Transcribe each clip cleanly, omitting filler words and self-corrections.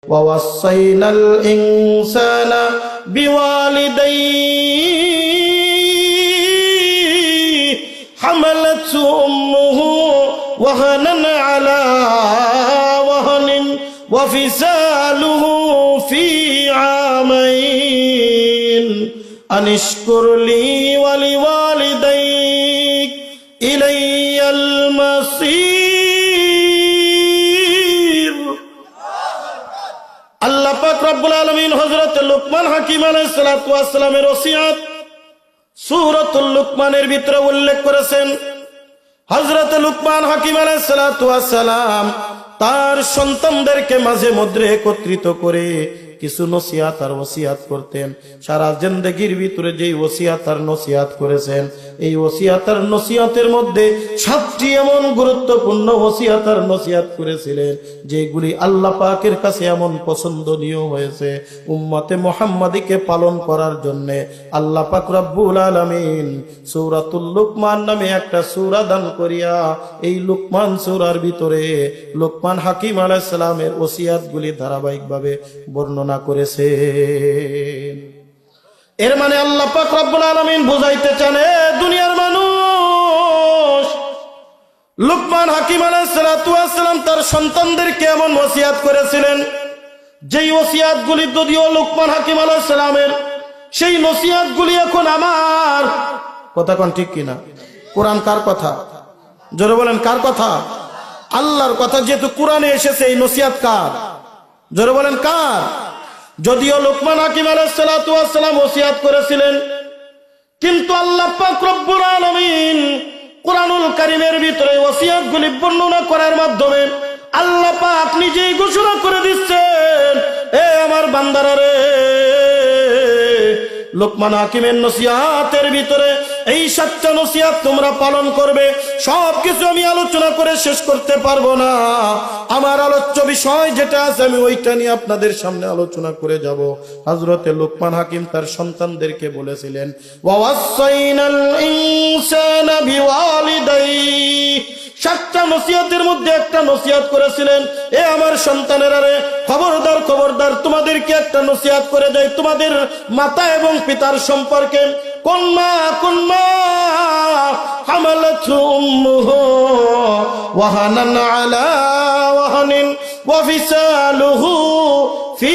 ওয়াসাইনাল ইনসানা বিওয়ালিদাইহি হামালাতহু উম্মুহু ওয়াহানান আলা ওয়াহানিন ওয়াফিসালুহু ফি আমাইন আনিশকুর লি ওয়া লিওয়ালিদাইক ইলাইয়াল মাসির। আল্লাহ পাক রব্বুল আলামিন হযরত লুকমান হাকিম আলাইহিস সালাতু ওয়াস সালামের ওসিয়ত সূরাতুল লুকমানের ভিতরে উল্লেখ করেছেন। হযরত লুকমান হাকিম আলাইহিস সালাতু ওয়াস সালাম তার সন্তানদেরকে মাঝে মধ্যে একত্রিত করে কিছু নসিহত আর ওসিয়াত করতেন। সারা জিন্দেগির ভিতরে যেই ওসিয়াত আর নসিহত করেছেন, এই ওসিয়াত আর নসিহতের মধ্যে 7টি এমন গুরুত্বপূর্ণ ওসিয়াত আর নসিহত করেছিলেন যেগুলি আল্লাহ পাকের কাছে এমন পছন্দনীয় হয়েছে। উম্মতে মুহাম্মাদীকে পালন করার জন্য আল্লাহ পাক রব্বুল আলামিন সূরাতুল লুকমান নামে একটা সূরা দান করিয়া এই লুকমান সূরার ভিতরে লুকমান হাকিম আলাইহিস সালামের ওসিয়াতগুলি ধারাবাহিকভাবে বর্ণনা করেছেন। এর মানে আল্লাহ পাক রব্বুল আলামিন বুঝাইতে চান, দুনিয়ার মানুষ, লুকমান হাকিম আলাইহিস সালাতু ওয়াস সালাম তার সন্তানদেরকে এমন ওসিয়াত করেছিলেন যেই ওসিয়াতগুলি যদিও লুকমান হাকিম আলাইহিস সালামের, সেই নসিহতগুলি এখন আমার কথা। কোন ঠিক কিনা? কোরআন কার কথা? জোরে বলেন, কার কথা? আল্লাহর কথা। যেহেতু কোরআনে এসেছে, এই নসিহত কার? জোরে বলেন, কার? যদিও লুকমান হাকিম আলাইহিস সালাতু ওয়াস সালাম ওসিয়াত করেছিলেন, কিন্তু আল্লাহ পাক রব্বুল আলামিন কুরআনুল কারীমের ভিতরে ওসিয়াতগুলি বর্ণনা করার মাধ্যমে আল্লাহ পাক নিজেই ঘোষণা করে দিচ্ছেন, এ আমার বান্দারা রে, লুকমান হাকিমের নসিহতের ভিতরে এই 7টা নসিহত তোমরা পালন করবে। সবকিছু আমি আলোচনা করে শেষ করতে পারবো না। আমার আলোচ্য বিষয় যেটা আছে আমি ওইটা নিয়ে আপনাদের সামনে আলোচনা করে যাব। হযরতে লুকমান হাকিম তার সন্তানদেরকে বলেছিলেন, ওয়াসাইনাল ইনসানা বিওয়ালিদাইহি। 7টা নসিহতের মধ্যে একটা নসিহত করেছিলেন, এ আমার সন্তানেরা রে, খবরদার খবরদার, তোমাদেরকে একটা নসিহত করে দেয় তোমাদের মাতা এবং পিতার সম্পর্কে। কন্মা কন্মা হামালাতহু উম্মুহু ওয়াহানান আলা ওয়াহানিন ওয়াফিসালুহু ফি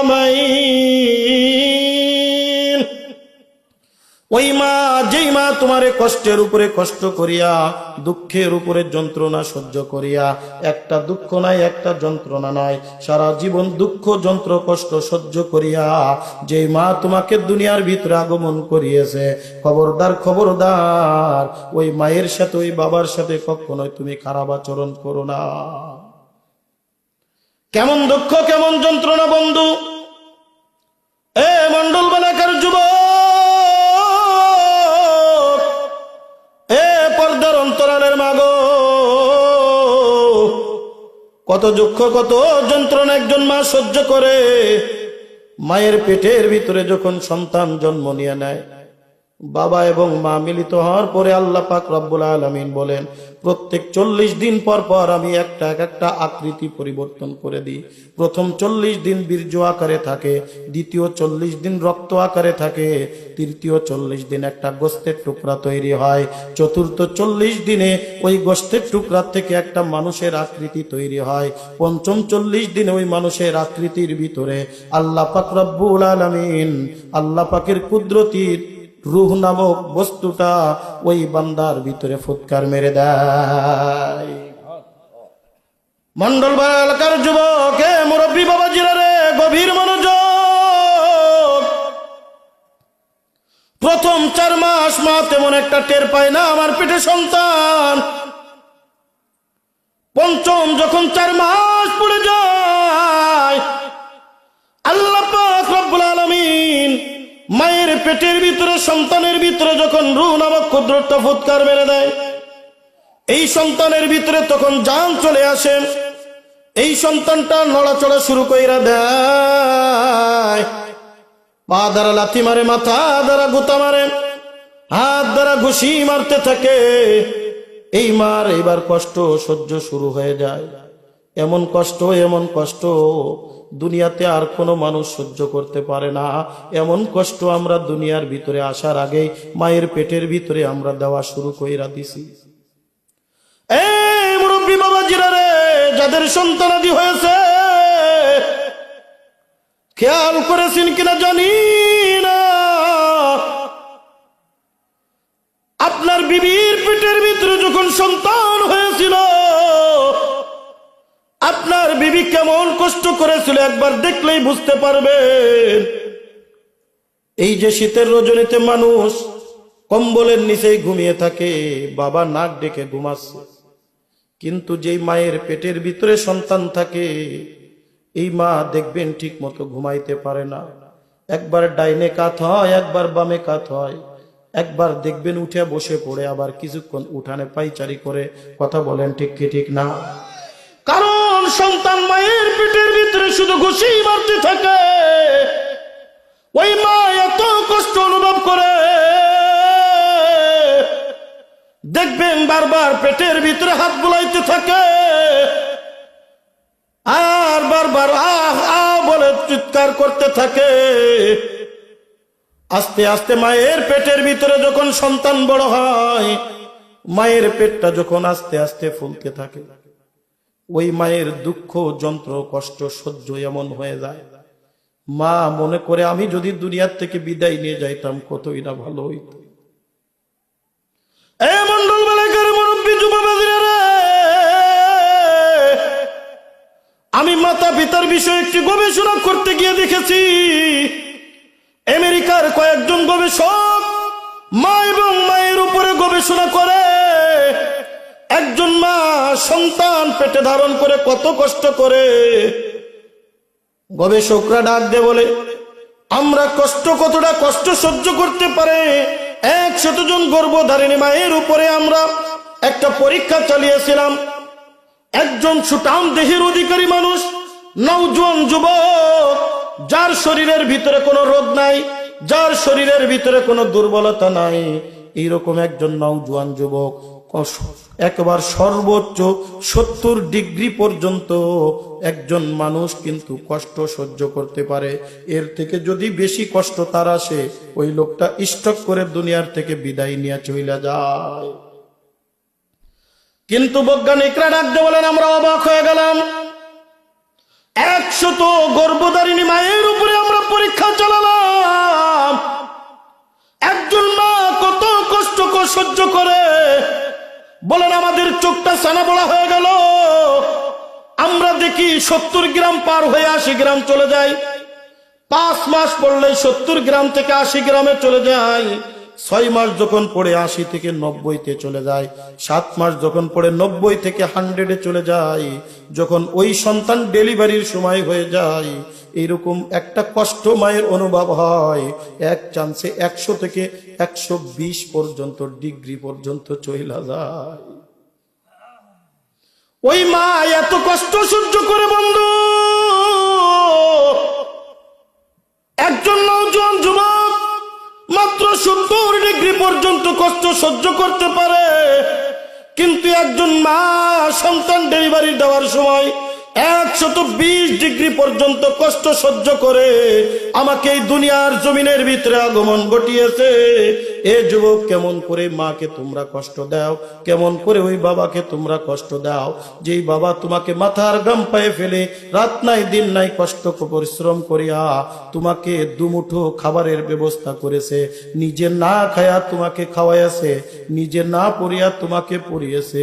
আমাইন। ওই মা, যেই মা তোমারে কষ্টের উপরে কষ্ট করিয়া, দুঃখের উপরে যন্ত্রণা সহ্য করিয়া, একটা দুঃখ নাই একটা যন্ত্রণা নাই, সারা জীবন দুঃখ যন্ত্র কষ্ট সহ্য করিয়া যেই মা তোমাকে দুনিয়ার ভিতরে আগমন করিয়েছে, খবরদার খবরদার, ওই মায়ের সাথে ওই বাবার সাথে কখনোই তুমি খারাপ আচরণ করো না। কেমন দুঃখ কেমন যন্ত্রণা বন্ধু! এ মন্ডল বালাকার যুবক, কত দুঃখ কত যন্ত্রণা একজন মা সহ্য করে। মায়ের পেটের ভিতরে যখন সন্তান জন্ম নিয়ে নেয়, বাবা এবং মা মিলিত হওয়ার পরে আল্লাহ পাক রব্বুল আলামিন বলেন, প্রত্যেক 40 দিন পর পর আমি একটা আকৃতি পরিবর্তন করে দিই। প্রথম 40 দিন বীর্য আকারে থাকে, দ্বিতীয় 40 দিন রক্ত আকারে থাকে, তৃতীয় 40 দিন একটা গোস্তের টুকরা তৈরি হয়, চতুর্থ 40 দিনে ওই গোস্তের টুকরা থেকে একটা মানুষের আকৃতি তৈরি হয়, পঞ্চম 40 দিনে ওই মানুষের আকৃতির ভিতরে আল্লাহ পাক রব্বুল আলামিন, আল্লাহ পাকের কুদরতির রূহ নামক বস্তুটা ওই বান্দার ভিতরে ফুৎকার মেরে দেয়। মন্ডল এলাকার যুবক, মুরব্বী বাবাজিরা রে, গভীর মনোযোগ। প্রথম 4 মাস মা তেমন একটা টের পায় না আমার পেটে সন্তান। পঞ্চম যখন 4 মাস পড়ে যায়, আল্লাহ পাক রব্বুল আলামিন মায়ের পেটের ভিতরে সন্তানের ভিতরে যখন রূহ নামক ক্ষুদ্রটা ফুৎকার মেরে দেয়, এই সন্তানের ভিতরে তখন জান চলে আসে। এই সন্তানটা নড়াচড়া শুরু কইরা দেয়, পা দ্বারা লাথি মারে, মাথা দ্বারা গুতা মারে, হাত দ্বারা ঘুষি মারতে থাকে। এই মার এবার কষ্ট সহ্য শুরু হয়ে যায়। এমন কষ্ট দুনিয়াতে আর কোনো মানুষ সহ্য করতে পারে না। এমন কষ্ট আমরা দুনিয়ার ভিতরে আসার আগে মায়ের পেটের ভিতরে আমরা দেওয়া শুরু কইরা দিছি। এই মুরব্বী বাবাজিরা রে, যাদের সন্তানাদি হয়েছে খেয়াল করেছেন কিনা জানি না, আপনার বিবির পেটের ভিতরে যখন সন্তান হয়েছিল আপনার বিবি কেমন কষ্ট করেছিল একবার দেখলেই বুঝতে পারবেন। এই যে শীতের রজনীতে মানুষ কম্বলের নিচেই ঘুমিয়ে থাকে, বাবা নাক ডেকে ঘুমাচ্ছে, কিন্তু যেই মায়ের পেটের ভিতরে সন্তান থাকে এই মা দেখবেন ঠিক মতো ঘুমাইতে পারে না। একবার ডাইনে কাত হয়, একবার বামে কাত হয়, একবার দেখবেন উঠে বসে পড়ে, আবার কিছুক্ষণ উঠানে পাইচারি করে। কথা বলেন ঠিক কি ঠিক না? কারণ সন্তান মায়ের পেটের ভিতরে শুধু ঘুষি মারতে থাকে, ওই মা এত কষ্ট অনুভব করে। দেখবেন বারবার পেটের ভিতরে হাত বুলাইতে থাকে আর বারবার আহ আহ বলে চিৎকার করতে থাকে। আস্তে আস্তে মায়ের পেটের ভিতরে যখন সন্তান বড় হয়, মায়ের পেটটা যখন আস্তে আস্তে ফুলতে থাকে, ওই মায়ের দুঃখ যন্ত্র কষ্ট সহ্য এমন হয়ে যায়, মা মনে করে আমি যদি দুনিয়ার থেকে বিদায় নিয়ে যাইতাম কতই না ভালো হইত। এই মন্ডল বেলাকার মুরব্বী যুববাজিরা রে, আমি মাতা পিতার বিষয়ে একটি গবেষণা করতে গিয়ে দেখেছি আমেরিকার কয়েকজন গবেষক মা এবং মায়ের উপরে গবেষণা করে। একজন মা সন্তান পেটে ধারণ করে কত কষ্ট করে। গবেষকরা ডাক দিয়ে বলে, আমরা কতটা কষ্ট সহ্য করতে পারে 100 জন গর্ভধারিণী মায়ের উপরে আমরা একটা পরীক্ষা চালিয়েছিলাম। একজন সুঠাম দেহের অধিকারী মানুষ, নওজোয়ান যুবক, যার শরীরের ভিতরে কোনো রোগ নাই, যার শরীরের ভিতরে কোনো দুর্বলতা নাই, এইরকম একজন নওজোয়ান যুবক একবার সর্বোচ্চ 70 ডিগ্রি পর্যন্ত একজন মানুষ কিন্তু কষ্ট সহ্য করতে পারে। এর থেকে যদি বেশি কষ্ট তার আসে, ওই লোকটা স্ট্রোক করে দুনিয়ার থেকে বিদায় নিয়ে চলে যায়। কিন্তু বৈজ্ঞানিকরা ডাকতে বলেন, আমরা অবাক হয়ে গেলাম। 100 গর্ভধারিণী মায়ের উপরে আমরা পরীক্ষা চালালাম, একজন মা কত কষ্ট সহ্য করে। বলেন আমাদের চোখটা ছানা বড়া হয়ে গেল। আমরা দেখি 70 গ্রাম পার হয়ে 80 গ্রাম চলে যায়। 5 মাস পড়লে 70 গ্রাম থেকে 80 গ্রামে চলে যায়। 6 মাস যখন পড়ে 80 থেকে 90-তে চলে যায়। 7 মাস যখন পড়ে 90 থেকে 100-এ চলে যায়। যখন ওই সন্তান ডেলিভারির সময় হয়ে যায়, এইরকম একটা কষ্ট মায়ের অনুভব হয়, এক চান্সে 100 থেকে 120 পর্যন্ত ডিগ্রি পর্যন্ত চলে যায়। ওই মা এত কষ্ট সহ্য করে বন্ধু। একজন নওজোয়ান যুবক মাত্র 70 ডিগ্রি পর্যন্ত কষ্ট সহ্য করতে পারে, কিন্তু একজন মা সন্তান ডেলিভারি দেওয়ার সময় 120 ডিগ্রি পর্যন্ত কষ্ট সহ্য করে আমাকে এই দুনিয়ার জমিনের ভিতরে আগমন ঘটিয়েছে। এ যুবক, কেমন করে মাকে তোমরা কষ্ট দাও, কেমন করে ওই বাবাকে তোমরা কষ্ট দাও, যেই বাবা তোমাকে মাথার ঘাম পায়ে ফেলে রাত নাই দিন নাই কষ্ট পরিশ্রম করিয়া তোমাকে দুমুঠো খাবারের ব্যবস্থা করেছে, নিজে না খায়া তোমাকে খাওয়াইয়াছে, নিজে না পড়িয়া তোমাকে পড়িয়েছে।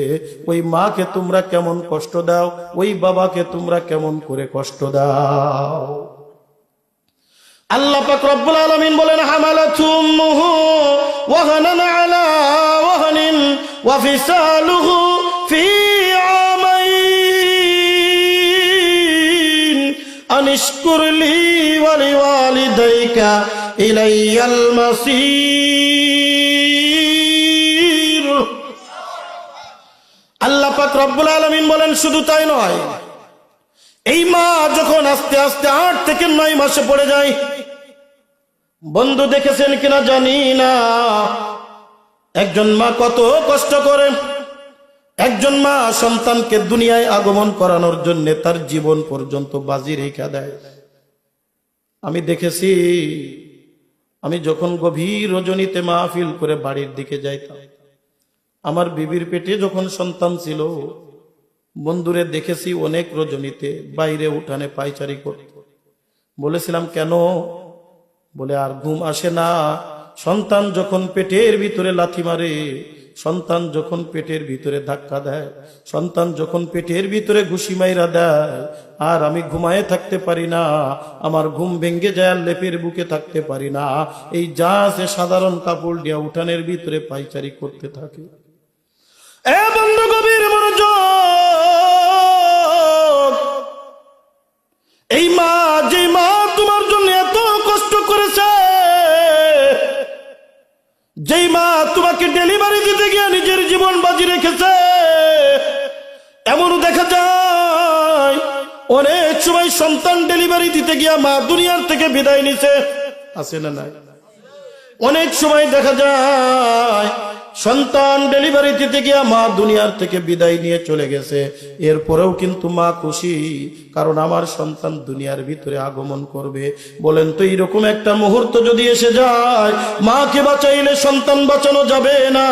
ওই মাকে তোমরা কেমন কষ্ট দাও, ওই বাবাকে তোমরা কেমন করে কষ্ট দাও। আল্লাহ পাক রব্বুল আলামিন বলেন, হামালাতু উম্মুহু ওয়াহানান আলা ওয়াহানিন ওয়া ফিসালুহু ফি আমাইন আনিশকুর লি ওয়া লিওয়ালিদাইকা ইলাইয়াল মাসির। আল্লাহ পাক রব্বুল আলামিন বলেন, শুধু তাই নয়, এই মা যখন আস্তে আস্তে 8 থেকে 9 মাসে পড়ে যায়, বন্ধু দেখেছেন কিনা জানি না, একজন মা কত কষ্ট করে। একজন মা সন্তানকে দুনিয়ায় আগমন করানোর জন্য তার জীবন পর্যন্ত বাজি রেখে দেয়। আমি দেখেছি, আমি যখন গভীর রজনীতে মাহফিল করে বাড়ির দিকে যাইতাম, আমার বিবির পেটে যখন সন্তান ছিল, বন্ধুরে দেখেছি অনেক রজনীতে বাইরে উঠানে পায়চারি করত। বলেছিলাম কেন? বলে আর ঘুম আসে না। সন্তান যখন পেটের ভিতরে লাথি মারে, সন্তান যখন পেটের ভিতরে ধাক্কা দেয়, সন্তান যখন পেটের ভিতরে ঘুষি মাইরা দেয়, আর আমি ঘুমায়ে থাকতে পারি না, আমার ঘুম ভেঙ্গে যায়, আর লেপের বুকে থাকতে পারি না। এই যা আছে সাধারণ কাপড় দিয়া উঠানের ভিতরে পায়চারি করতে থাকে। এ বন্ধু গভীর মনোযোগ, এই মা, যে মা তোমার জন্য এত কষ্ট করেছে, যেই মা তোমাকে ডেলিভারি দিতে গিয়ে নিজের জীবন বাজি রেখেছে, এমনও দেখা যায় অনেক সময় সন্তান ডেলিভারি দিতে গিয়া মা দুনিয়ার থেকে বিদায় নিছে, আছে না নাই? অনেক সময় দেখা যায় সন্তান ডেলিভারি দিতে গিয়া মা দুনিয়ার থেকে বিদায় নিয়ে চলে গেছে, এরপরেও কিন্তু মা খুশি, কারণ আমার সন্তান দুনিয়ার ভিতরে আগমন করবে। বলেন তো এইরকম একটা মুহূর্ত যদি এসে যায়, মাকে বাঁচাইলে সন্তান বাঁচানো যাবে না,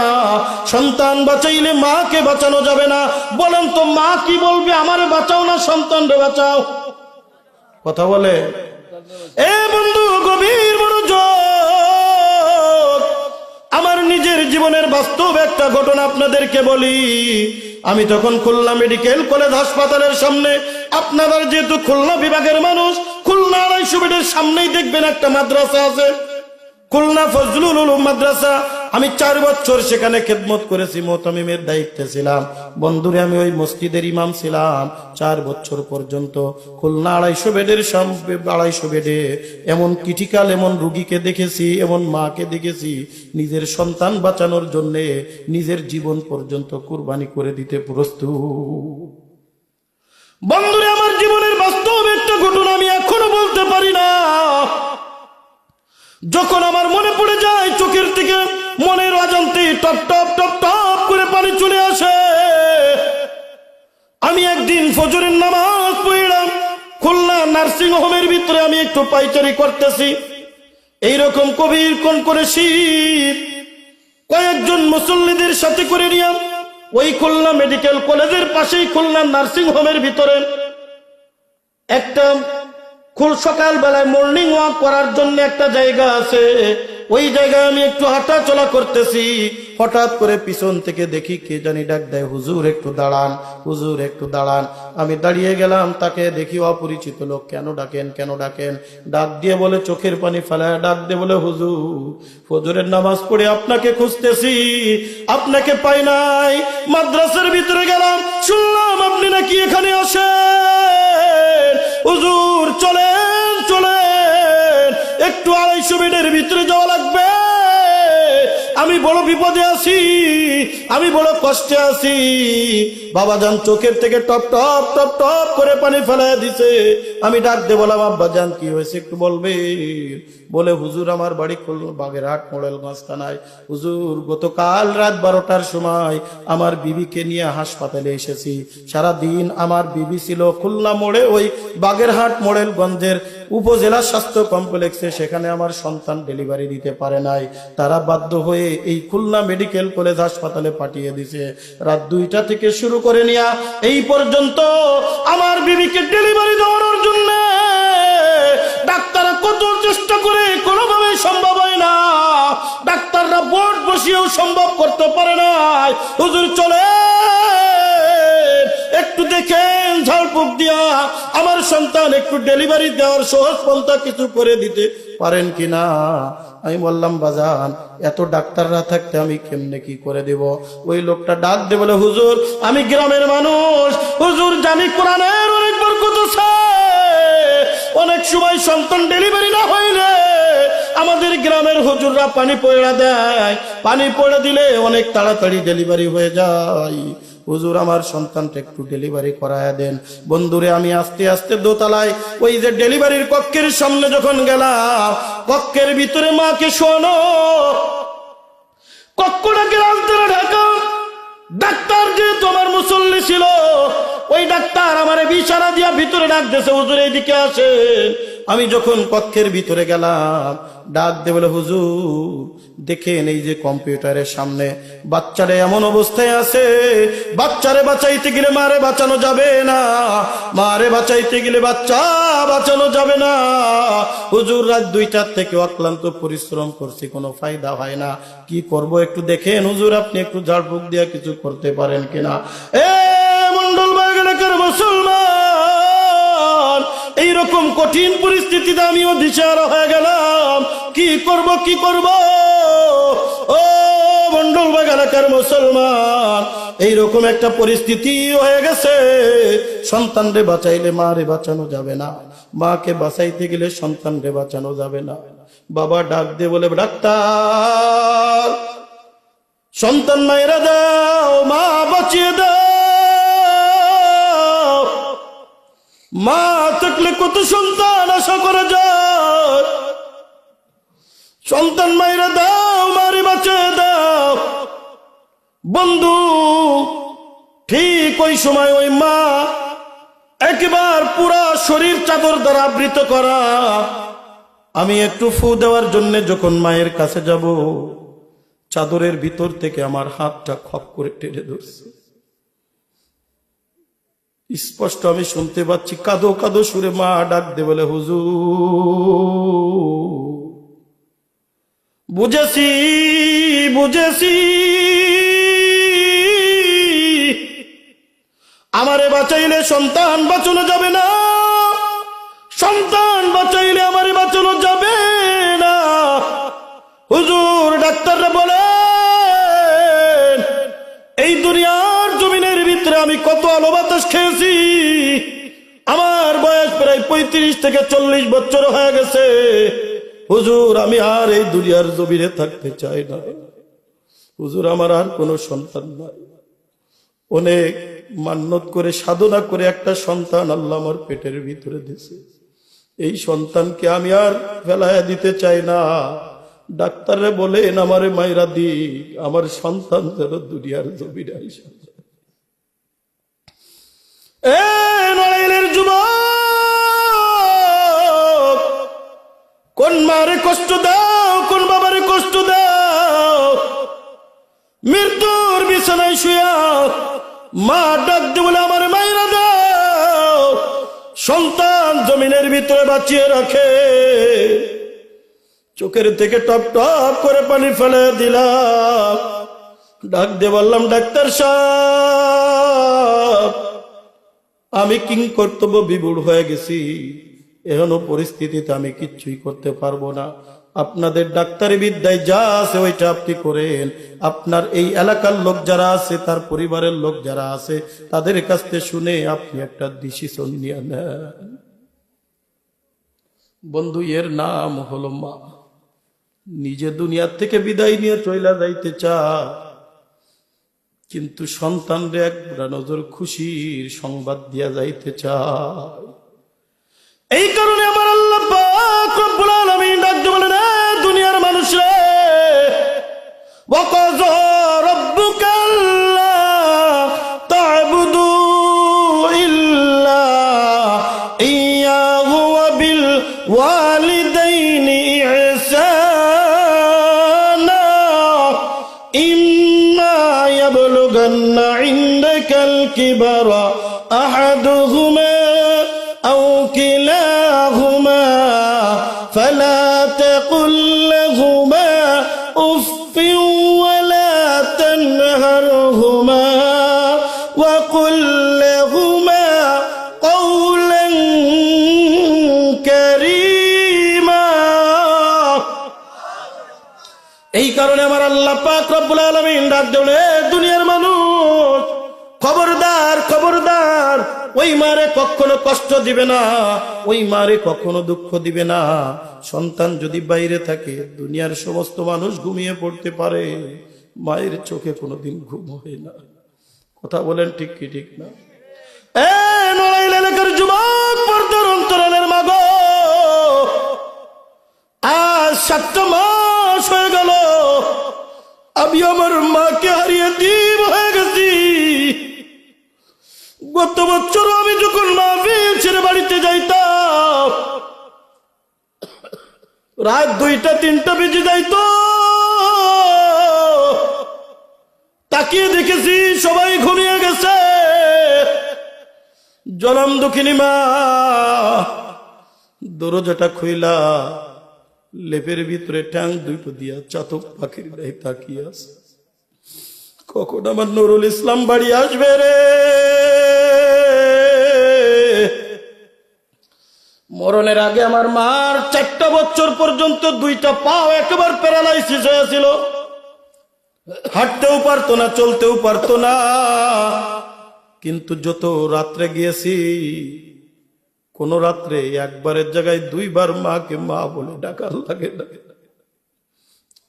সন্তান বাঁচাইলে মাকে বাঁচানো যাবে না, বলেন তো মা কি বলবে? আমারে বাঁচাও না সন্তানরে বাঁচাও? কথা বলে। এ বন্ধু গভীর মনোযোগ, আমার নিজের জীবনের বাস্তব একটা ঘটনা আপনাদেরকে বলি। আমি তখন খুলনা মেডিকেল কলেজ হাসপাতালের সামনে, আপনারা যেহেতু খুলনা বিভাগের মানুষ, খুলনা 250 বেডের সামনেই দেখবেন একটা মাদ্রাসা আছে, খুলনা ফজলুল উলুম মাদ্রাসা। আমি 4 বছর সেখানে খেদমত করেছি, মোতামিমের দায়িত্বে ছিলাম। বন্ধুরে আমি ওই মসজিদের ইমাম ছিলাম 4 বছর পর্যন্ত। খুলনা 250 বেডের 250 বেডে এমন ক্রিটিক্যাল এমন রুগীকে দেখেছি, এমন মাকে দেখেছি নিজের সন্তান বাঁচানোর জন্য নিজের জীবন পর্যন্ত কুরবানি করে দিতে প্রস্তুত। বন্ধুরে আমার জীবনের বাস্তব একটা ঘটনা আমি এখনো বলতে পারি না। যখন আমার মনে পড়ে যায়, চোখের থেকে মনের অজান্তে টপ টপ টপ টপ করে পানি চলে আসে। আমি একদিন ফজরের নামাজ পড়লাম, খুলনা নার্সিং হোমের ভিতরে আমি একটু পায়চারি করতেছি, এইরকম কবির কোন করে শীত, কয়েকজন মুসল্লিদের সাথে করে নিয়ে ওই খুলনা মেডিকেল কলেজের পাশেই খুলনা নার্সিং হোমের ভিতরে একটা সকাল বেলায় মর্নিং ওয়াক করার জন্য একটা জায়গা আছে, ওই জায়গায় আমি একটু হাঁটা চলা করতেছি। হঠাৎ করে পিছন থেকে দেখি কে জানি ডাক দেয়, হুজুর একটু দাঁড়ান, হুজুর একটু দাঁড়ান। আমি দাঁড়িয়ে গেলাম, তাকে দেখি অপরিচিত লোক। কেন ডাকেন, কেন ডাকেন? ডাক দিয়ে বলে, চোখের পানি ফেলায় ডাক দিয়ে বলে, হুজুর ফজরের নামাজ পড়ে আপনাকে খুঁজতেছি, আপনাকে পাই নাই। মাদ্রাসার ভিতরে গেলাম, শুনলাম আপনি নাকি এখানে আসেন। হুজুর চলেন চলেন, একটু 250 বেডের ভিতরে যাওয়া লাগবে, আমি বড় বিপদে আছি, আমি বড় কষ্টে আছি। বাবা জান চোখের থেকে টপ টপ টপ টপ করে পানি ফেলায় দিছে। আমি ডাক দিয়ে বললাম, আব্বা জান কি হয়েছে একটু বলবে? বলে, হুজুর আমার বাড়ি বাগেরহাট মোড়েলগঞ্জ থানায়। হুজুর গতকাল রাত 12টার সময় আমার বিবিকে নিয়ে হাসপাতালে এসেছি। সারা দিন আমার বিবি ছিল খুলনা মোড়ে, ওই বাগেরহাট মোড়েলগঞ্জের উপজেলা স্বাস্থ্য কমপ্লেক্সে, সেখানে আমার সন্তান ডেলিভারি দিতে পারে নাই। তারা বাধ্য হয়ে এই খুলনা মেডিকেল কলেজ হাসপাতালে পাঠিয়ে দিছে। রাত 2টা থেকে শুরু করে নিয়ে এই পর্যন্ত আমার বিবিকে ডেলিভারি দেওয়ানোর জন্য ডাক্তাররা কত চেষ্টা করে, কোনোভাবে সম্ভব হয় না। ডাক্তাররা বোর্ড বসিয়েও সম্ভব করতে পারে না। হুজুর চলে একটু দেখেন, ঝাড়ফুঁক দিয়া আমার সন্তান একটু ডেলিভারি দেওয়ার সহজ পন্থা কিছু করে দিতে পারেন কিনা। আমি বললাম, বাজান এত ডাক্তাররা থাকতে আমি কেমনে কি করে দেব? ওই লোকটা ডাক দে বলে, হুজুর আমি গ্রামের মানুষ, হুজুর জানি কোরআনের অনেক বরকত আছে, অনেক সময় সন্তান ডেলিভারি না হইলে আমাদের গ্রামের হুজুররা পানি পয়ড়া দেয়, পানি পয়ড়া দিলে অনেক তাড়াতাড়ি ডেলিভারি হয়ে যায়। হুজুর আমার সন্তানটা একটু ডেলিভারি করায় দেন। বন্ধুরে আমি আস্তে আস্তে দোতলায় ওই যে ডেলিভারির কক্ষের সামনে যখন গেলাম, কক্ষের ভিতরে মাকে শোনো, কক্ষটাকে রাস্তায় ঢাকা, ডাক্তার যেহেতু আমার মুসল্লি ছিল, ওই ডাক্তার আমারে ইশারা দিয়া ভিতরে ডাক দিয়েছে, হুজুর এইদিকে আসেন। আমি যখন কক্ষের ভিতরে গেলাম, ডাক দিয়ে বলে, হুজুর দেখেন এই যে কম্পিউটারের সামনে বাচ্চারে এমন অবস্থায় আছে, বাচ্চারে বাঁচাইতে গেলে মারে বাঁচানো যাবে না, মারে বাঁচাইতে গেলে বাচ্চা বাঁচানো যাবে না। হুজুর রাত 2টার থেকে অক্লান্ত পরিশ্রম করছি, কোনো ফায়দা হয় না, কি করব একটু দেখেন হুজুর, আপনি একটু ঝাড়ফুঁক দিয়ে কিছু করতে পারেন কিনা। মন্ডলবাগ এলাকার মুসলমান, এইরকম কঠিন পরিস্থিতিতে আমিও দিশাহারা হয়ে গেলাম, কি করব কি করব। ও মন্ডলবাগ এলাকার মুসলমান, এইরকম একটা পরিস্থিতি হয়ে গেছে, সন্তানরে বাঁচাইলে মারে বাঁচানো যাবে না, মাকে বাঁচাইতে গেলে সন্তানরে বাঁচানো যাবে না। বাবা ডাক দিয়ে বলে, ডাক্তার সন্তান মায়েরা দাও, মা বাঁচিয়ে দাও। মা থাকলে কত সন্তান আশা করা যায়, সন্তান মায়েরা দাও, মারে বাঁচিয়ে দাও। বন্ধু ঠিক ওই সময় ওই মা একবার পুরা শরীর চাদর দ্বারা আবৃত করা, আমি একটু ফু দেওয়ার জন্য যখন মায়ের কাছে যাব, চাদরের ভিতর থেকে আমার হাতটা খপ করে টেনে ধরছে। স্পষ্ট আমি শুনতে পাচ্ছি, কাঁদো কাঁদো সুরে মা ডাক দে বলে, হুজুর বুঝেছি বুঝেছি, আমারে বাঁচাইলে সন্তান বাঁচানো যাবে না, সন্তান বাঁচাইলে আমারে বাঁচানো যাবে না। হুজুর ডাক্তাররা বলেন, এই দুনিয়ার জমিনের ভিতরে আমি কত আলো বাতাস খেয়েছি, আমার বয়স প্রায় 35 থেকে 40 বছর হয়ে গেছে। হুজুর আমি আর এই দুনিয়ার জমিনে থাকতে চাই না, হুজুর আমার আর কোনো সন্তান নাই। অনেক মান্যত করে সাধনা করে একটা সন্তান আল্লাহ আমার পেটের ভিতরে দিয়েছে, এই সন্তানকে আমি আর ফেলাইয়া দিতে চাই না। ডাক্তাররে বলেন আমারে মায়েরা দিক, আমার সন্তান যেন দুনিয়ার জমিনে আইসা। নড়াইলের যুবক, কোন মারে কষ্ট দাও, কোন বাবারে কষ্ট দাও, মৃত্যুর বিছানায় শুয়া মা ডাক দিয়ে বলে, আমার মায়েরা দাও, সন্তান জমিনের ভিতরে বাঁচিয়ে রাখে। চোখের থেকে টপ টপ করে পানি ফেলে দিলাম, ডাক দিয়ে বললাম, ডাক্তার সাহেব আমি কিং কর্তব্য বিমূঢ় হয়ে গেছি, এখনো পরিস্থিতিতে আমি কিচ্ছুই করতে পারবো না, আপনাদের ডাক্তারি বিদ্যায় যা আছে ওইটা আপনি করেন। আপনার এই এলাকার লোক যারা আছে, তার পরিবারের লোক যারা আছে, তাদের কাছ থেকে শুনে আপনি একটা ডিসিশন নিয়ে নেন। বন্ধু এর নাম হলো মা। নিজে দুনিয়ার থেকে বিদায় নিয়ে চইলা যাইতে চায়, কিন্তু সন্তানরে একবার নজর খুশির সংবাদ দিয়া যাইতে চায়। এই কারণে আমার আল্লাহ পাক রব্বুল আলামিন ডাক দিয়ে বলেন, দুনিয়ার মানুষ রে, ওয়াকাযা রাব্বুকা আল্লা তা'বুদু ইল্লা ইয়্যাহু ওয়া বিল ওয়ালিদাইনি ইহসানা ইম্মা ইয়াবলুগান্না ইনদাকাল কিবারা আহাদুহুমা আও কিলাহুমা ফালা তাকুল লাহুমা উফফিন ওয়ালা তানহারহুমা ওয়া কুল লাহুমা কওলান কারীমা। এই কারণে আমার আল্লাহ পাক রব্বুল আলামিন ডাক দেন, দুনিয়ার মানুষ খবরদার খবরদার, ওই মারে কখনো কষ্ট দিবে না, ওই মারে কখনো দুঃখ দিবে না। সন্তান যদি বাইরে থাকে, দুনিয়ার সমস্ত মানুষ ঘুমিয়ে পড়তে পারে, মায়ের চোখে কোনোদিন ঘুম হয় না। কথা বলেন ঠিক কি ঠিক না? নড়াইল এলাকার যুবক পর্দার অন্তরালের মা গো, আজ 7টা মাস হয়ে গেল আমি আমার মাকে হারিয়ে দিব হয়ে গেছি। গত বছর আমি যখন মাহফিল ছেড়ে বাড়িতে যাইতাম, রাত 2টা-3টা বেজে যাইতো, তাকিয়ে দেখেছি সবাই ঘুমিয়ে গেছে। জনম দুঃখিনী মা দরজাটা খুইলা লেপের ভিতরে ট্যাং দুটো দিয়া চাতক পাখির গায়ে তাকিয়ে আছে, কখন আমার নুরুল ইসলাম বাড়ি আসবে রে। মরণের আগে আমার মার 4টা বছর পর্যন্ত 2টা পাও একেবারে প্যারালাইসিস হয়েছিল, হাঁটতেও পারতো না, চলতেও পারতো না। কিন্তু যত রাত্রে গিয়েছি, কোন রাত্রে একবারের জায়গায় 2বার মাকে মা বলে ডাকার লাগে না।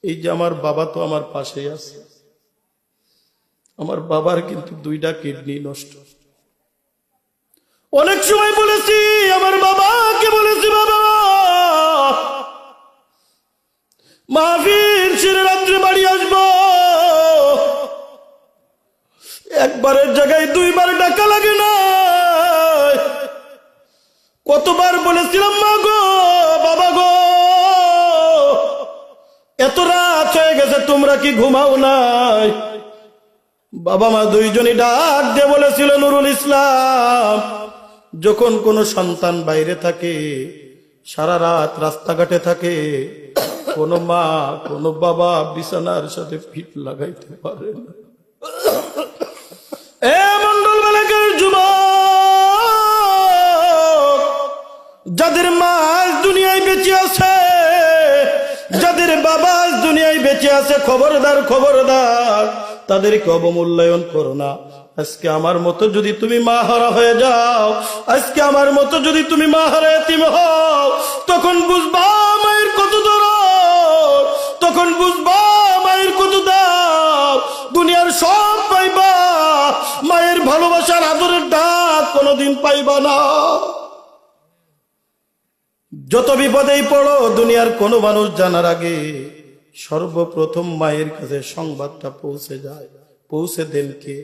এই যে আমার বাবা তো আমার পাশেই আছে, আমার বাবার কিন্তু 2টা কিডনি নষ্ট। অনেক সময় বলেছি আমার বাবাকে, বলেছি বাবা মাহফিল ছেড়ে রাত্রে বাড়ি আসবো, একবারের জায়গায় 2বার ডাকা লাগে না। কতবার বলেছিলাম মা গো, বাবা গো, এত রাত হয়ে গেছে তোমরা কি ঘুমাও নাই? বাবা মা দুইজনই ডাক দিয়ে বলেছিল, নুরুল ইসলাম, যখন কোনো সন্তান বাইরে থাকে, সারা রাত রাস্তাঘাটে থাকে, কোন মা কোন বাবা বিছানার সাথে ফিট লাগাইতে পারে না। এ মন্ডল এলাকার যুবক, যাদের মা আজ দুনিয়ায় বেঁচে আছে, যাদের বাবা আজ দুনিয়ায় বেঁচে আছে, খবরদার খবরদার, তাদেরকে অবমূল্যায়ন করো না। আজকে আমার মতো যদি তুমি মা হারা হয়ে যাও, আজকে আমার মতো যদি তুমি মা হারা এতিম হও, তখন বুঝবা মায়ের কত দরদ, তখন বুঝবা মায়ের কত দাম। দুনিয়ার সব পাইবা, মায়ের ভালোবাসার আদরের ডাক কোনোদিন পাইবা না। যত বিপদেই পড়ো, দুনিয়ার কোনো মানুষ জানার আগে সর্বপ্রথম মায়ের কাছে সংবাদটা পৌঁছে যায়। পৌঁছে দেন কে?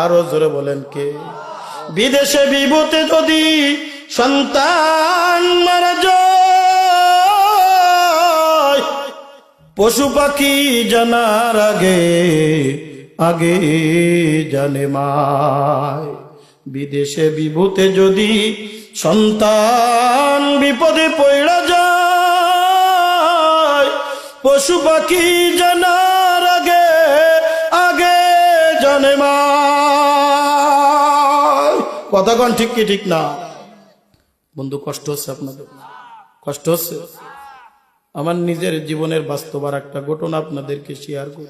আরো জোরে বলেন কে? বিদেশে বিভূতে যদি সন্তান মারা যায়, পশু পাখি জানার আগে আগে জানে মায়। বিদেশে বিভূতে যদি সন্তান বিপদে পড়া যায়, পশু পাখি জানার আগে আগে জানে মা। কথা কন ঠিক কি ঠিক না? বন্ধু, কষ্ট হচ্ছে আপনাদের? কষ্ট হচ্ছে? আমার নিজের জীবনের বাস্তব আর একটা ঘটনা আপনাদেরকে শেয়ার করি।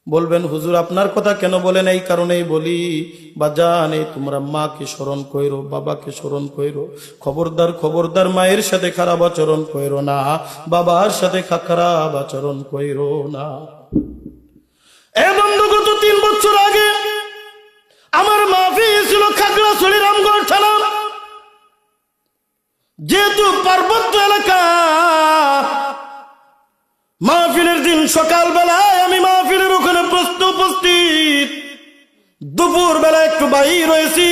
বলবেন হুজুর আপনার কথা কেন বলেন? এই কারণেই বলি, বাজান, এই তোমরা মাকে স্মরণ কইরো, বাবাকে স্মরণ কইরো। খবরদার খবরদার মায়ের সাথে খারাপ আচরণ কইরো না, বাবার সাথে খারাপ আচরণ কইরো না। এ বন্ধু, গত 3 বছর আগে আমার মাহফিল ছিল খাগড়াছড়ি রামগড় থানা। যেহেতু পার্বত্য এলাকা, মাহফিলের দিন সকালবেলায় আমি মাহফিলের ওখানে উপস্থিত। দুপুর বেলা একটু বাইরে রয়েছি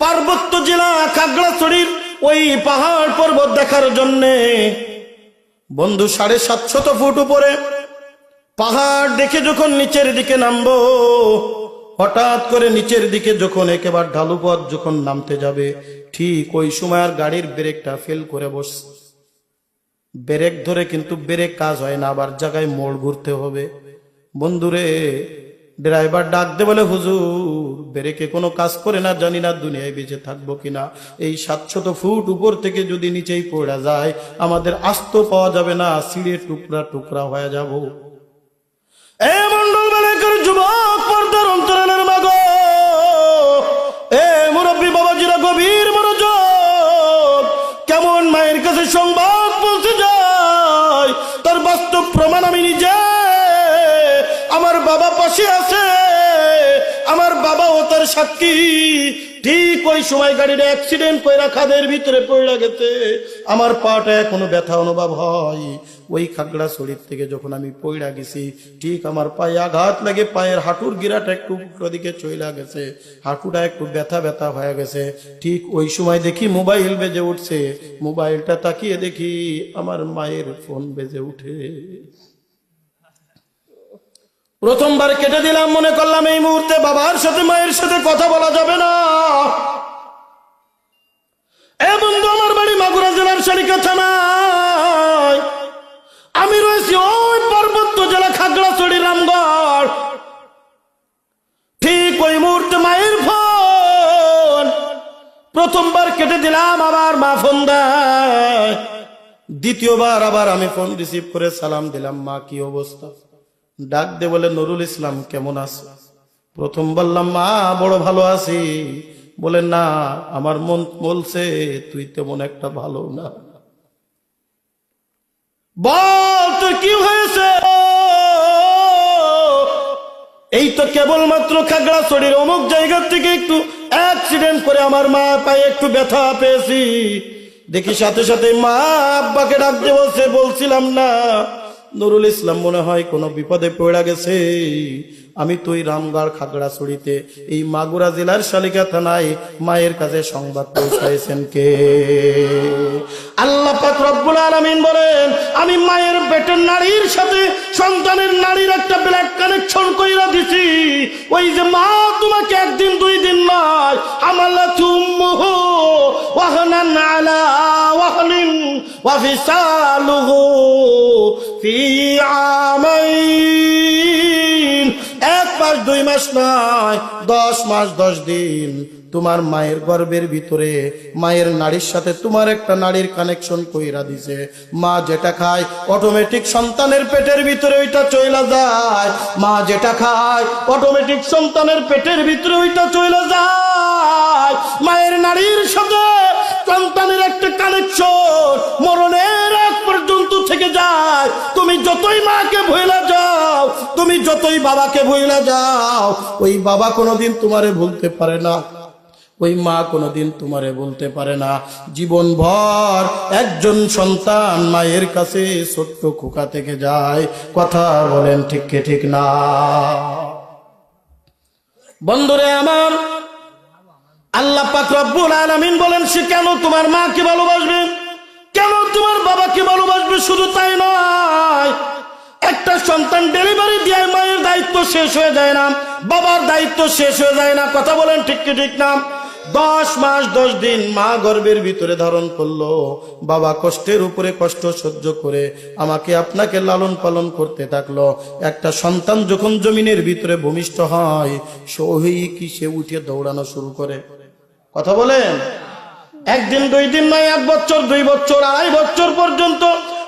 পার্বত্য জেলা খাগড়াছড়ির ওই পাহাড় পর্বত দেখার জন্যে। বন্ধু, 750 ফুট উপরে পাহাড় দেখে যখন নিচের দিকে নামবো, হঠাৎ করে নিচের দিকে যখন একেবারে ঢালু পথ যখন নামতে যাবে, ঠিক ওই সময় আর গাড়ির ব্রেকটা ফেল করে বসছে। ব্রেক ধরে কিন্তু ব্রেক কাজ হয় না, আবার জায়গায় মোড় ঘুরতে হবে। বন্ধুরে, ড্রাইভার ডাক দে বলে, হুজুর ব্রেকে কোনো কাজ করে না, জানি না দুনিয়ায় বেঁচে থাকবো কিনা। এই 700 ফুট উপর থেকে যদি নিচেই পড়া যায়, আমাদের আস্ত পাওয়া যাবে না, ছিঁড়ে টুকরা টুকরা হয়ে যাব। এ মন্ডল এলাকার যুবক, পর্দার অন্তরালের মাগো, এ মুরব্বী বাবাজিরা, গভীর মনোযোগ। কেমন মায়ের কাছে সংবাদ পৌঁছে যায় তার বাস্তব প্রমাণ আমি নিজে। আমার বাবা পাশে আছে, আমার বাবাও তার সাক্ষী। ঠিক ওই সময় গাড়িটা অ্যাক্সিডেন্ট করে খাদের ভিতরে পড়ে গেছে। আমার পাটা এখনো ব্যথা অনুভব হয়। ওই খাগড়াছড়ির থেকে যখন আমি পড়ে গেছি, ঠিক আমার পায়ে আঘাত লাগে, পায়ের হাঁটুর গিরাটা একটু দিকে চলে গেছে, হাঁটুটা একটু ব্যথা ব্যথা হয়ে গেছে। ঠিক ওই সময় দেখি মোবাইল বেজে উঠছে। মোবাইলটা তাকিয়ে দেখি আমার মায়ের ফোন বেজে উঠে। প্রথমবার কেটে দিলাম, মনে করলাম এই মুহূর্তে বাবার সাথে মায়ের সাথে কথা বলা যাবে না। এ বন্ধু, আমার বাড়ি মাগুরা জেলার সারিকা থানায়, আমি রয়েছি ওই পার্বত্য জেলা খাগড়াছড়ি রামগড়। ঠিক ওই মুহূর্তে মায়ের ফোন প্রথমবার কেটে দিলাম, আবার মা ফোন দেয়। দ্বিতীয়বার আবার আমি ফোন রিসিভ করে সালাম দিলাম, মা কি অবস্থা? ডাক দে বলে, নুরুল ইসলাম কেমন আছে? প্রথম বললাম, মা বড় ভালো আছি। বলে, না, আমার মন বলছে তুই তেমন একটা ভালো না। বল তোর কি হয়েছে? এই তো কেবলমাত্র খাগড়াছড়ির অমুক জায়গা থেকে একটু অ্যাক্সিডেন্ট করে আমার মা পায়ে একটু ব্যথা পেয়েছি। দেখি সাথে সাথে মা আব্বাকে ডাক দিয়ে বলছে, বলছিলাম না নুরুল ইসলাম মনে হয় কোনো বিপদে পড়ে গেছে। আমি তো ওই রামগড় খাগড়াছড়িতে এই মাগুরা জেলার শালিকা থানায় মায়ের কাছে সংবাদ পৌঁছাইছেন কে? আল্লাহ পাক রব্বুল আলামিন বলেন, আমি মায়ের পেটের নারীর সাথে সন্তানের নারীর একটা ব্লাড কানেকশন কইরা দিছি। ওই যে মা তোমাকে একদিন দুই দিন নয়, হামালাতুম্মুহু ওয়াহনান আলা ওয়াহনিন ওয়া ফিসালুহু ফি আমাইন, 1 মাস 2 মাস নয়, 10 মাস 10 দিন তোমার মায়ের গর্ভের ভিতরে মায়ের নারীর সাথে তোমার একটা নারীর কানেকশন কইরা দিছে। মা যেটা খায় অটোমেটিক সন্তানের পেটের ভিতরে ওইটা চলে যায়। মা যেটা খায় অটোমেটিক সন্তানের পেটের ভিতরে ওইটা চলে যায়। মায়ের নারীর সাথে সন্তানের একটা কানেকশন মরণের আগ পর্যন্ত থেকে যায়। তুমি যতই মাকে ভুলে যাও, তুমি যতই বাবাকে ভুলে যাও, ওই বাবা কোনোদিন তোমারে ভুলতে পারে না, ওই মা কোনোদিন তোমারে বলতে পারে না। জীবন ভর একজন সন্তান মায়ের কাছে ছোট্ট খোকা থেকে যায়। কথা বলেন ঠিক কি ঠিক না? বন্ধুরে আমার, আল্লাহ পাক রব্বুল আলামিন বলেন, সে কেন তোমার মাকে ভালোবাসবে, কেন তোমার বাবাকে ভালোবাসবে? শুধু তাই নয়, একটা সন্তান ডেলিভারি দিয়ে মায়ের দায়িত্ব শেষ হয়ে যায় না, বাবার দায়িত্ব শেষ হয়ে যায় না। কথা বলেন ঠিক কি ঠিক না? 10 মাস 10 দিন মা গর্ভের ভিতরে ধারণ করলো। বাবা কষ্টের উপরে কষ্ট সহ্য করে আমাকে আপনাকে লালন পালন করতে থাকলো। একটা সন্তান যখন জমিনের ভিতরে ভূমিষ্ঠ হয়, সহি কি সে উঠে দৌড়ানো শুরু করে? কথা বলেন। একদিন 2 দিন নয়, 1 বছর 2 বছর 2.5 বছর পর্যন্ত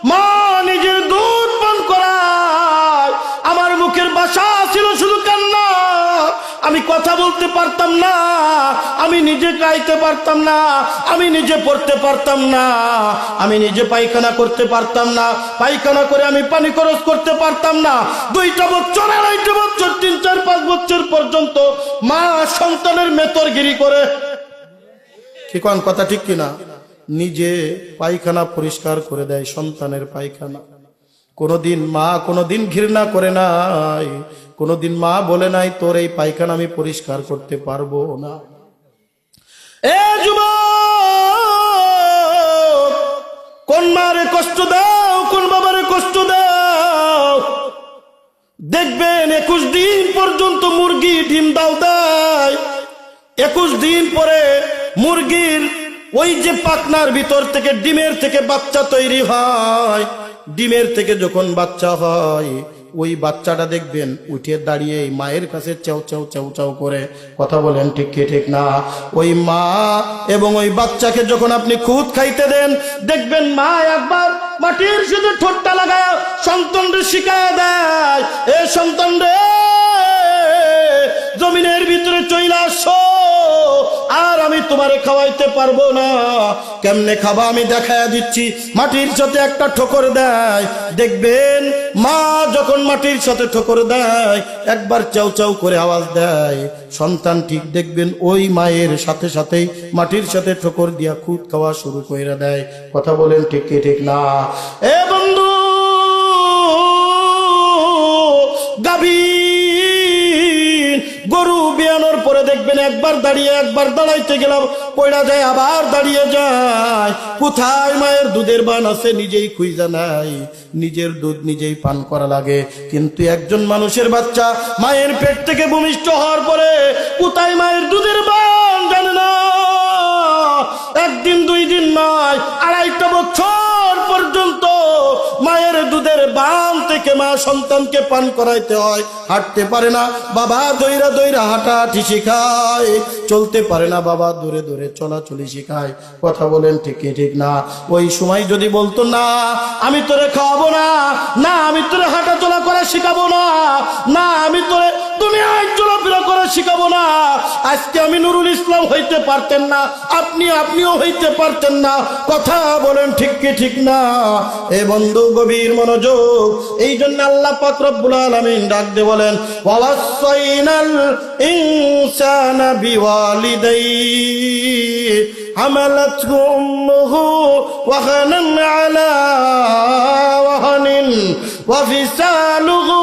মা নিজের দুধ পান করায়। আমার মুখের ভাষা ছিল শুধু কান্না। আমি কথা বলতে পারতাম না, আমি নিজে গাইতে পারতাম না, আমি নিজে পড়তে পারতাম না, আমি নিজে পায়খানা করতে পারতাম না, পায়খানা করে আমি পানি খরচ করতে পারতাম না। 2টা বছর 2.5 বছর 3, 4, 5 বছর পর্যন্ত মা সন্তানের মেতরগিরি করে। কি কোন কথা ঠিক কিনা? নিজে পায়খানা পরিষ্কার করে দেয় সন্তানের পায়খানা। কোনদিন মা কোনদিন ঘৃণা করে নাই, কোনদিন মা বলে নাই তোর এই পায়খানা আমি পরিষ্কার করতে পারবো না। এ যুবক, কোন মারে কষ্ট দাও, কোন বাবারে কষ্ট দাও, দেখবেন 21 দিন পর্যন্ত মুরগি ডিম দাও দেয়। 21 দিন পরে মুরগির ওই যে পাখনার ভিতর থেকে ডিমের থেকে বাচ্চা তৈরি হয়। ডিমের থেকে যখন বাচ্চা হয়, ওই বাচ্চাটা দেখবেন উঠে দাঁড়িয়ে মায়ের কাছে চাও চাও চাও চাও করে। কথা বলেন ঠিক কি ঠিক না? ওই মা এবং ওই বাচ্চাকে যখন আপনি খুদ খাইতে দেন, দেখবেন মা একবার মাটির সাথে ঠোঁটটা লাগায় সন্তানরে শিখায় দেয়, এ সন্তান রে, জমিনের ভিতরে চলে আসো, আর আমি তোমারে খাওয়াইতে পারবো না। কেমনে খাবা আমি দেখায়া দিচ্ছি। মাটির সাথে একটা ঠোকর দেয়, দেখবেন মা যখন মাটির সাথে ঠোকর দেয় একবার চাউ চাউ করে আওয়াজ দেয়, সন্তান ঠিক দেখবেন ওই মায়ের সাথে সাথেই মাটির সাথে ঠোকর দিয়া খুদ খাওয়া শুরু করে দেয়। কথা বলেন ঠিক কি ঠিক না? এ বন্ধু, গাভীর গরু বিয়ানোর পরে দেখবেন একবার দাঁড়িয়ে একবার দাঁড়াইতে গেলাম পয়ড়া যায়, আবার দাঁড়িয়ে যায়। কোথায় মায়ের দুধের বান আছে নিজেই খুঁজা নাই, নিজের দুধ নিজেই পান করা লাগে। কিন্তু একজন মানুষের বাচ্চা মায়ের পেট থেকে ভূমিষ্ঠ হওয়ার পরে কোথায় মায়ের দুধের বান জানে না। একদিন দুই দিন নয়, 2.5 বছর পর্যন্ত মায়ের দুধের বান থেকে মা সন্তানকে পান করাইতে হয়। হাঁটতে পারে না, বাবা দইরা দইরা হাঁটাহাঁটি শিখায়। চলতে পারে না, বাবা দূরে দূরে চলাচলি শিখায়। কথা বলেন ঠিক কি ঠিক না? ওই সময় যদি বলতো না আমি তোরে খাওয়াবো না, না আমি তোরে হাঁটা চলা করা শিখাবো না, না আমি তোরে দুনিয়ায় চলাফেরা করা শিখাবো না, আজকে আমি নুরুল ইসলাম হইতে পারতেন না, আপনিও হইতে পারতেন না। কথা বলেন ঠিক কি ঠিক না? এ বন্ধু গভীর মনোযোগ। এই জন্য আল্লাহ পাক রব্বুল আলামিন ডাক দিয়ে বলেন, ওয়াসাইনাল ইনসানা বিওয়ালিদাইহি হামালাতহু উম্মুহু ওয়াহানান আলা ওয়াহানিন ওয়া ফিসালুহু